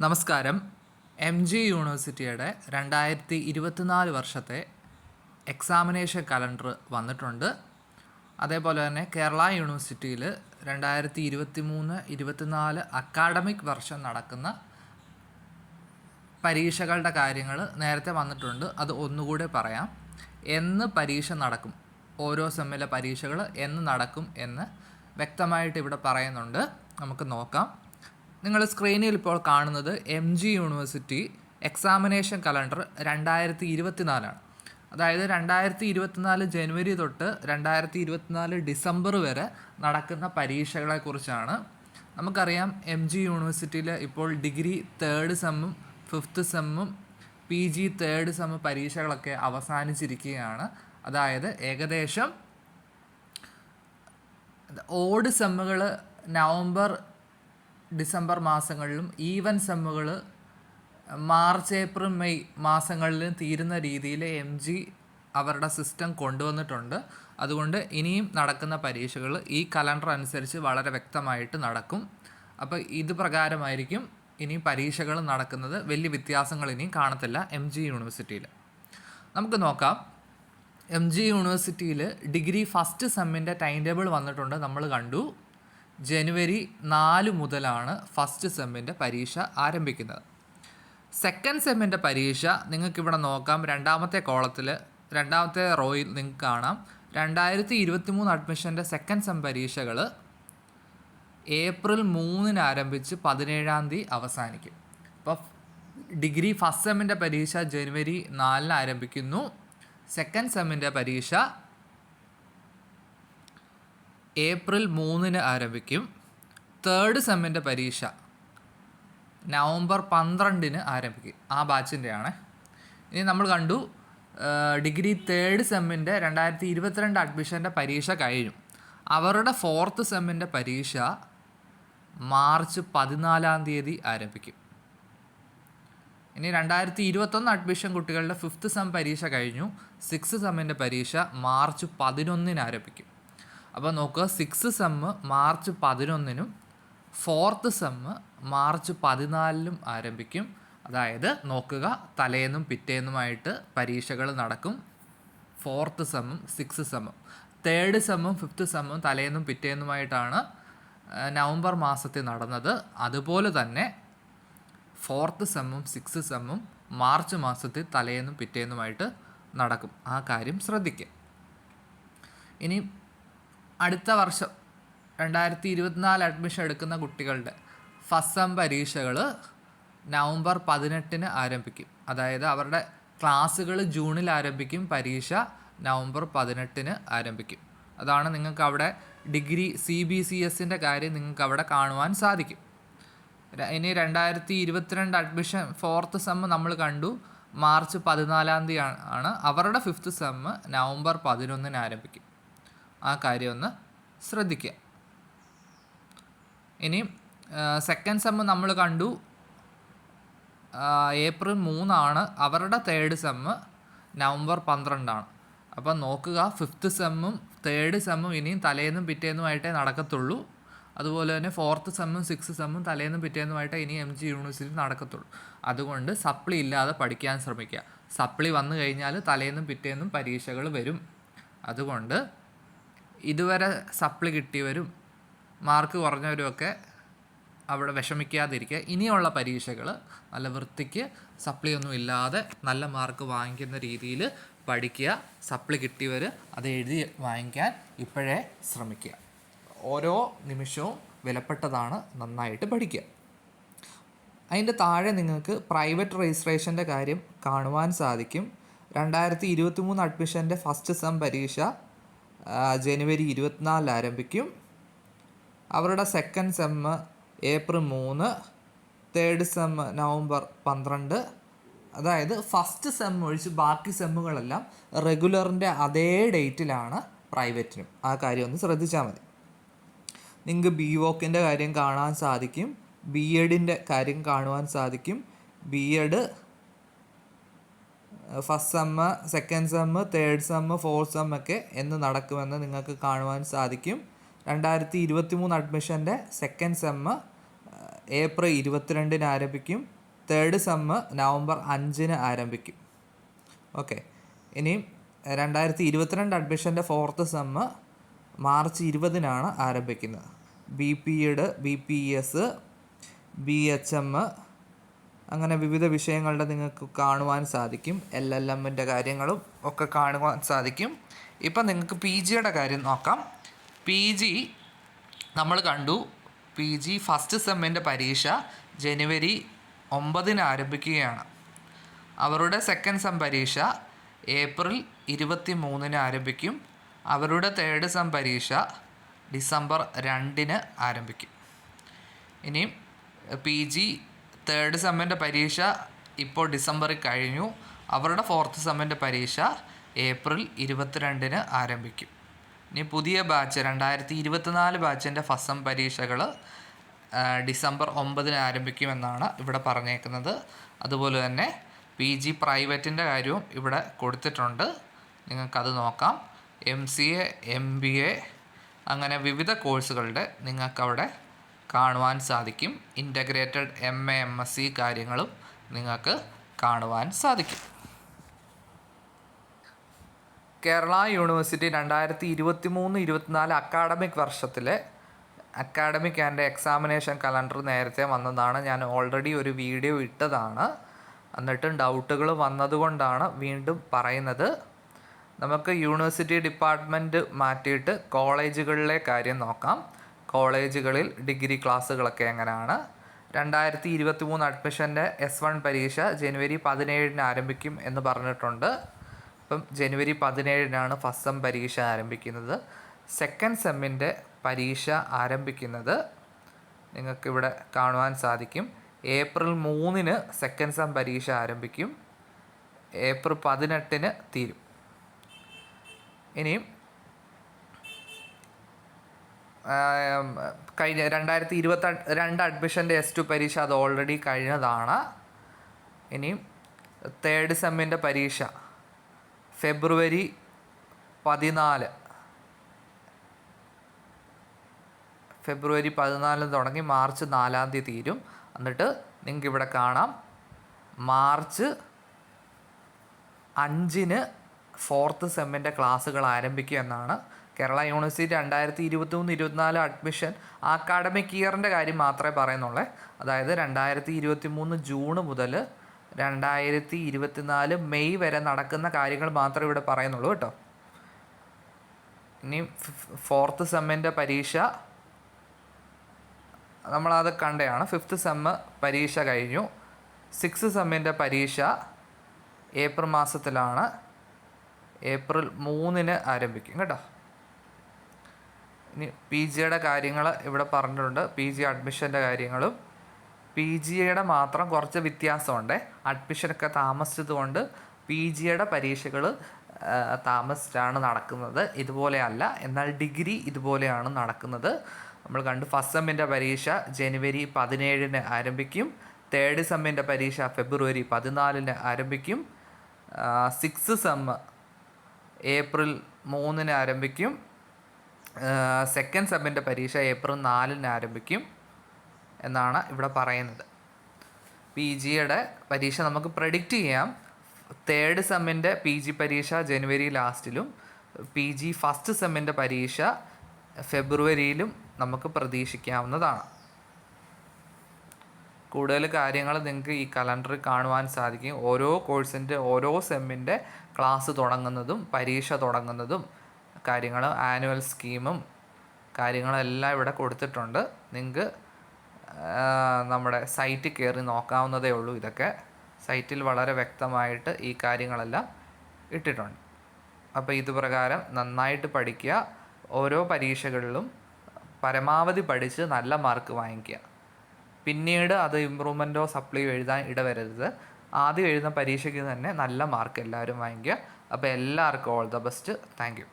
നമസ്കാരം. MG യൂണിവേഴ്സിറ്റിയുടെ 2024 വർഷത്തെ എക്സാമിനേഷൻ കലണ്ടർ വന്നിട്ടുണ്ട്. അതേപോലെ തന്നെ കേരള യൂണിവേഴ്സിറ്റിയിൽ 2023-24 അക്കാഡമിക് വർഷം നടക്കുന്ന പരീക്ഷകളുടെ കാര്യങ്ങൾ നേരത്തെ വന്നിട്ടുണ്ട്. അത് ഒന്നുകൂടെ പറയാം. എന്ന് പരീക്ഷ നടക്കും, ഓരോ സെമ്മിലെ പരീക്ഷകൾ എന്ന് നടക്കും എന്ന് വ്യക്തമായിട്ട് ഇവിടെ പറയുന്നുണ്ട്. നമുക്ക് നോക്കാം. നിങ്ങൾ സ്ക്രീനിൽ ഇപ്പോൾ കാണുന്നത് MG യൂണിവേഴ്സിറ്റി എക്സാമിനേഷൻ കലണ്ടർ 2024 അതായത് 2024 ജനുവരി തൊട്ട് 2024 ഡിസംബർ വരെ നടക്കുന്ന പരീക്ഷകളെക്കുറിച്ചാണ്. നമുക്കറിയാം MG യൂണിവേഴ്സിറ്റിയിൽ ഇപ്പോൾ ഡിഗ്രി 3rd സെമ്മും 5th സെമ്മും PG 3rd സെമ്മ് പരീക്ഷകളൊക്കെ അവസാനിച്ചിരിക്കുകയാണ്. അതായത് ഏകദേശം ഓഡ് സെമ്മുകൾ നവംബർ ഡിസംബർ മാസങ്ങളിലും ഈവൻ സെമ്മുകൾ മാർച്ച് ഏപ്രിൽ മെയ് മാസങ്ങളിലും തീരുന്ന രീതിയിൽ MG അവരുടെ സിസ്റ്റം കൊണ്ടുവന്നിട്ടുണ്ട്. അതുകൊണ്ട് ഇനിയും നടക്കുന്ന പരീക്ഷകൾ ഈ കലണ്ടർ അനുസരിച്ച് വളരെ വ്യക്തമായിട്ട് നടക്കും. അപ്പോൾ ഇത് പ്രകാരമായിരിക്കും ഇനി പരീക്ഷകൾ നടക്കുന്നത്. വലിയ വ്യത്യാസങ്ങൾ ഇനിയും കാണത്തില്ല MG യൂണിവേഴ്സിറ്റിയിൽ. നമുക്ക് നോക്കാം. MG യൂണിവേഴ്സിറ്റിയിൽ ഡിഗ്രി ഫസ്റ്റ് സെമ്മിൻ്റെ ടൈം ടേബിൾ വന്നിട്ടുണ്ട്. നമ്മൾ കണ്ടു. ജനുവരി 4 മുതലാണ് ഫസ്റ്റ് സെമ്മിൻ്റെ പരീക്ഷ ആരംഭിക്കുന്നത്. സെക്കൻഡ് സെമ്മിൻ്റെ പരീക്ഷ നിങ്ങൾക്കിവിടെ നോക്കാം. രണ്ടാമത്തെ കോളത്തിൽ രണ്ടാമത്തെ റോയിൽ നിങ്ങൾക്ക് കാണാം 2023 അഡ്മിഷൻ്റെ സെക്കൻഡ് സെം പരീക്ഷകൾ ഏപ്രിൽ 3 ആരംഭിച്ച് 17 അവസാനിക്കും. അപ്പോൾ ഡിഗ്രി ഫസ്റ്റ് സെമ്മിൻ്റെ പരീക്ഷ ജനുവരി 4 ആരംഭിക്കുന്നു. സെക്കൻഡ് സെമ്മിൻ്റെ പരീക്ഷ ഏപ്രിൽ 3 ആരംഭിക്കും. തേർഡ് സെമ്മിൻ്റെ പരീക്ഷ നവംബർ 12 ആരംഭിക്കും. ആ ബാച്ചിൻ്റെയാണ്. ഇനി നമ്മൾ കണ്ടു ഡിഗ്രി 3rd സെമ്മിൻ്റെ 2022 അഡ്മിഷൻ്റെ പരീക്ഷ കഴിഞ്ഞു. അവരുടെ 4th സെമ്മിൻ്റെ പരീക്ഷ മാർച്ച് 14 ആരംഭിക്കും. ഇനി 2021 അഡ്മിഷൻ കുട്ടികളുടെ 5th സെം പരീക്ഷ കഴിഞ്ഞു. 6th സെമ്മിൻ്റെ പരീക്ഷ മാർച്ച് 11 ആരംഭിക്കും. അപ്പോൾ നോക്കുക, 6th sem March 11 4th sem March 14 ആരംഭിക്കും. അതായത് നോക്കുക, തലേന്നും പിറ്റേന്നുമായിട്ട് പരീക്ഷകൾ നടക്കും. 4th സെമ്മും 6th സെമ്മും 3rd സെമ്മും 5th സെമ്മും തലേന്നും പിറ്റേന്നുമായിട്ടാണ് നവംബർ മാസത്തിൽ നടന്നത്. അതുപോലെ തന്നെ 4th സെമ്മും 6th സെമ്മും മാർച്ച് മാസത്തിൽ തലേന്നും പിറ്റേന്നുമായിട്ട് നടക്കും. ആ കാര്യം ശ്രദ്ധിക്കുക. ഇനി അടുത്ത വർഷം 2024 അഡ്മിഷൻ എടുക്കുന്ന കുട്ടികളുടെ ഫസ്റ്റ് സെം പരീക്ഷകൾ നവംബർ 18 ആരംഭിക്കും. അതായത് അവരുടെ ക്ലാസ്സുകൾ ജൂണിൽ ആരംഭിക്കും, പരീക്ഷ നവംബർ 18 ആരംഭിക്കും. അതാണ് നിങ്ങൾക്ക് അവിടെ ഡിഗ്രി CBCSൻ്റെ കാര്യം നിങ്ങൾക്ക് അവിടെ കാണുവാൻ സാധിക്കും. ഇനി 2022 അഡ്മിഷൻ 4th സെമ്മ് നമ്മൾ കണ്ടു മാർച്ച് 14 ആണ്. അവരുടെ 5th സെമ്മ് നവംബർ 11 ആരംഭിക്കും. ആ കാര്യം ഒന്ന് ശ്രദ്ധിക്കുക. ഇനി സെക്കൻഡ് സെമ്മ് നമ്മൾ കണ്ടു ഏപ്രിൽ 3 അവരുടെ 3rd സെമ്മ് നവംബർ 12 അപ്പോൾ നോക്കുക, 5th സെമ്മും 3rd സെമ്മും ഇനിയും തലേന്നും പിറ്റേന്നുമായിട്ടേ നടക്കത്തുള്ളൂ. അതുപോലെ തന്നെ 4th സെമ്മും 6th സെമ്മും തലേന്നും പിറ്റേന്നുമായിട്ടേ ഇനി MG യൂണിവേഴ്സിറ്റി നടക്കത്തുള്ളൂ. അതുകൊണ്ട് സപ്ലി ഇല്ലാതെ പഠിക്കാൻ ശ്രമിക്കുക. സപ്ലി വന്നു കഴിഞ്ഞാൽ തലേന്നും പിറ്റേന്നും പരീക്ഷകൾ വരും. അതുകൊണ്ട് ഇതുവരെ സപ്ലി കിട്ടിയവരും മാർക്ക് കുറഞ്ഞവരുമൊക്കെ അവിടെ വിഷമിക്കാതിരിക്കുക. ഇനിയുള്ള പരീക്ഷകൾ നല്ല വൃത്തിക്ക് സപ്ലി ഒന്നും ഇല്ലാതെ നല്ല മാർക്ക് വാങ്ങിക്കുന്ന രീതിയിൽ പഠിക്കുക. സപ്ലി കിട്ടിയവർ അത് എഴുതി വാങ്ങിക്കാൻ ഇപ്പോഴേ ശ്രമിക്കുക. ഓരോ നിമിഷവും വിലപ്പെട്ടതാണ്. നന്നായിട്ട് പഠിക്കുക. അതിൻ്റെ താഴെ നിങ്ങൾക്ക് പ്രൈവറ്റ് രജിസ്ട്രേഷൻ്റെ കാര്യം കാണുവാൻ സാധിക്കും. 2023 അഡ്മിഷൻ്റെ ഫസ്റ്റ് സെം പരീക്ഷ ജനുവരി 24 ആരംഭിക്കും. അവരുടെ second sem April 3, 3rd sem November 12. അതായത് ഫസ്റ്റ് സെം ഒഴിച്ച് ബാക്കി സെമ്മുകളെല്ലാം റെഗുലറിൻ്റെ അതേ ഡേറ്റിലാണ് പ്രൈവറ്റിനും. ആ കാര്യം ഒന്ന് ശ്രദ്ധിച്ചാൽ മതി. നിങ്ങൾക്ക് BVOCൻ്റെ കാര്യം കാണാൻ സാധിക്കും, BEdൻ്റെ കാര്യം കാണുവാൻ സാധിക്കും. BEd first sem, second sem, 3rd sem, 4th സെമ്മൊക്കെ എന്ന് നടക്കുമെന്ന് നിങ്ങൾക്ക് കാണുവാൻ സാധിക്കും. 2023 അഡ്മിഷൻ്റെ സെക്കൻഡ് സെമ്മ് ഏപ്രിൽ 22 ആരംഭിക്കും. തേർഡ് സെമ്മ് നവംബർ 5 ആരംഭിക്കും. ഓക്കെ. ഇനിയും 2022 അഡ്മിഷൻ്റെ ഫോർത്ത് സെമ്മ് മാർച്ച് 20 ആരംഭിക്കുന്നത്. BPED, BPES, BHM അങ്ങനെ വിവിധ വിഷയങ്ങളുടെ നിങ്ങൾക്ക് കാണുവാൻ സാധിക്കും. LLMൻ്റെ കാര്യങ്ങളും ഒക്കെ കാണുവാൻ സാധിക്കും. ഇപ്പം നിങ്ങൾക്ക് PGയുടെ കാര്യം നോക്കാം. PG നമ്മൾ കണ്ടു. PG ഫസ്റ്റ് സെമ്മിൻ്റെ പരീക്ഷ ജനുവരി 9 ആരംഭിക്കുകയാണ്. അവരുടെ സെക്കൻഡ് സെം പരീക്ഷ ഏപ്രിൽ 23 ആരംഭിക്കും. അവരുടെ തേർഡ് സെം പരീക്ഷ ഡിസംബർ 2 ആരംഭിക്കും. ഇനിയും PG തേർഡ് സെമ്മിൻ്റെ പരീക്ഷ ഇപ്പോൾ ഡിസംബറിൽ കഴിഞ്ഞു. അവരുടെ ഫോർത്ത് സെമ്മിൻ്റെ പരീക്ഷ ഏപ്രിൽ 22 ആരംഭിക്കും. ഇനി പുതിയ ബാച്ച് 2024 ബാച്ചിൻ്റെ ഫസ്റ്റ് സെം പരീക്ഷകൾ ഡിസംബർ 9 ആരംഭിക്കുമെന്നാണ് ഇവിടെ പറഞ്ഞേക്കുന്നത്. അതുപോലെ തന്നെ PG പ്രൈവറ്റിൻ്റെ കാര്യവും ഇവിടെ കൊടുത്തിട്ടുണ്ട്. നിങ്ങൾക്കത് നോക്കാം. MCA, MBA അങ്ങനെ വിവിധ കോഴ്സുകളുടെ നിങ്ങൾക്കവിടെ കാണുവാൻ സാധിക്കും. ഇൻ്റഗ്രേറ്റഡ് MA, MSc കാര്യങ്ങളും നിങ്ങൾക്ക് കാണുവാൻ സാധിക്കും. കേരള യൂണിവേഴ്സിറ്റി 2023-24 അക്കാഡമിക് വർഷത്തിലെ അക്കാഡമിക് ആൻഡ് എക്സാമിനേഷൻ കലണ്ടർ നേരത്തെ വന്നതാണ്. ഞാൻ ഓൾറെഡി ഒരു വീഡിയോ ഇട്ടതാണ്. എന്നിട്ടും ഡൗട്ടുകൾ വന്നതുകൊണ്ടാണ് വീണ്ടും പറയുന്നത്. നമുക്ക് യൂണിവേഴ്സിറ്റി ഡിപ്പാർട്ട്മെൻറ്റ് മാറ്റിയിട്ട് കോളേജുകളിലെ കാര്യം നോക്കാം. കോളേജുകളിൽ ഡിഗ്രി ക്ലാസ്സുകളൊക്കെ എങ്ങനെയാണ്? 2023 അഡ്മിഷൻ്റെ S1 പരീക്ഷ ജനുവരി 17 ആരംഭിക്കും എന്ന് പറഞ്ഞിട്ടുണ്ട്. അപ്പം ജനുവരി 17 ഫസ്റ്റ് സെം പരീക്ഷ ആരംഭിക്കുന്നത്. സെക്കൻഡ് സെമ്മിൻ്റെ പരീക്ഷ ആരംഭിക്കുന്നത് നിങ്ങൾക്കിവിടെ കാണുവാൻ സാധിക്കും. ഏപ്രിൽ 3 സെക്കൻഡ് സെം പരീക്ഷ ആരംഭിക്കും. ഏപ്രിൽ 18 തീരും. ഇനിയും കഴിഞ്ഞ 2022 അഡ്മിഷൻ്റെ S2 പരീക്ഷ അത് ഓൾറെഡി കഴിഞ്ഞതാണ്. ഇനിയും തേർഡ് സെമ്മിൻ്റെ പരീക്ഷ ഫെബ്രുവരി 14 തുടങ്ങി മാർച്ച് 4 തീരും. എന്നിട്ട് നിങ്ങൾക്ക് ഇവിടെ കാണാം മാർച്ച് 5 ഫോർത്ത് സെമ്മിൻ്റെ ക്ലാസ്സുകൾ ആരംഭിക്കും എന്നാണ്. കേരള യൂണിവേഴ്സിറ്റി 2023-24 അഡ്മിഷൻ അക്കാഡമിക് ഇയറിൻ്റെ കാര്യം മാത്രമേ പറയുന്നുള്ളൂ. അതായത് 2023 ജൂൺ മുതൽ 2024 മെയ് വരെ നടക്കുന്ന കാര്യങ്ങൾ മാത്രമേ ഇവിടെ പറയുന്നുള്ളൂ കേട്ടോ. ഇനി ഫോർത്ത് സെമ്മിൻ്റെ പരീക്ഷ നമ്മളത് കണ്ടതാണ്. ഫിഫ്ത്ത് സെമ്മ് പരീക്ഷ കഴിഞ്ഞു. സിക്സ് സെമ്മിൻ്റെ പരീക്ഷ ഏപ്രിൽ മാസത്തിലാണ്. ഏപ്രിൽ 3 ആരംഭിക്കും കേട്ടോ. ഇനി PGയുടെ കാര്യങ്ങൾ ഇവിടെ പറഞ്ഞിട്ടുണ്ട്. PG അഡ്മിഷൻ്റെ കാര്യങ്ങളും PGയുടെ മാത്രം കുറച്ച് വ്യത്യാസമുണ്ട്. അഡ്മിഷനൊക്കെ താമസിച്ചതുകൊണ്ട് PGയുടെ പരീക്ഷകൾ താമസിച്ചാണ് നടക്കുന്നത്. ഇതുപോലെയല്ല. എന്നാൽ ഡിഗ്രി ഇതുപോലെയാണ് നടക്കുന്നത്. നമ്മൾ കണ്ടു. ഫസ്റ്റ് സെമ്മിൻ്റെ പരീക്ഷ ജനുവരി 17 ആരംഭിക്കും. തേർഡ് സെമ്മിൻ്റെ പരീക്ഷ ഫെബ്രുവരി 14 ആരംഭിക്കും. സിക്സ് സെമ്മ് ഏപ്രിൽ 3 ആരംഭിക്കും. സെക്കൻഡ് സെമ്മിൻ്റെ പരീക്ഷ ഏപ്രിൽ 4 ആരംഭിക്കും എന്നാണ് ഇവിടെ പറയുന്നത്. PGയുടെ പരീക്ഷ നമുക്ക് പ്രെഡിക്റ്റ് ചെയ്യാം. തേർഡ് സെമ്മിൻ്റെ PG പരീക്ഷ ജനുവരി ലാസ്റ്റിലും PG ഫസ്റ്റ് സെമ്മിൻ്റെ പരീക്ഷ ഫെബ്രുവരിയിലും നമുക്ക് പ്രതീക്ഷിക്കാവുന്നതാണ്. കൂടുതൽ കാര്യങ്ങൾ നിങ്ങൾക്ക് ഈ കലണ്ടറിൽ കാണുവാൻ സാധിക്കും. ഓരോ കോഴ്സിൻ്റെ ഓരോ സെമ്മിൻ്റെ ക്ലാസ് തുടങ്ങുന്നതും പരീക്ഷ തുടങ്ങുന്നതും കാര്യങ്ങൾ ആനുവൽ സ്കീമും കാര്യങ്ങളെല്ലാം ഇവിടെ കൊടുത്തിട്ടുണ്ട്. നിങ്ങൾക്ക് നമ്മുടെ സൈറ്റിൽ കയറി നോക്കാവുന്നതേ ഉള്ളൂ. ഇതൊക്കെ സൈറ്റിൽ വളരെ വ്യക്തമായിട്ട് ഈ കാര്യങ്ങളെല്ലാം ഇട്ടിട്ടുണ്ട്. അപ്പോൾ ഇതുപ്രകാരം നന്നായിട്ട് പഠിക്കുക. ഓരോ പരീക്ഷകളിലും പരമാവധി പഠിച്ച് നല്ല മാർക്ക് വാങ്ങിക്കുക. പിന്നീട് അത് ഇമ്പ്രൂവ്മെൻറ്റോ സപ്ലിയോ എഴുതാൻ ഇടവരരുത്. ആദ്യം എഴുതുന്ന പരീക്ഷയ്ക്ക് തന്നെ നല്ല മാർക്ക് എല്ലാവരും വാങ്ങിക്കുക. അപ്പോൾ എല്ലാവർക്കും all the best. Thank you.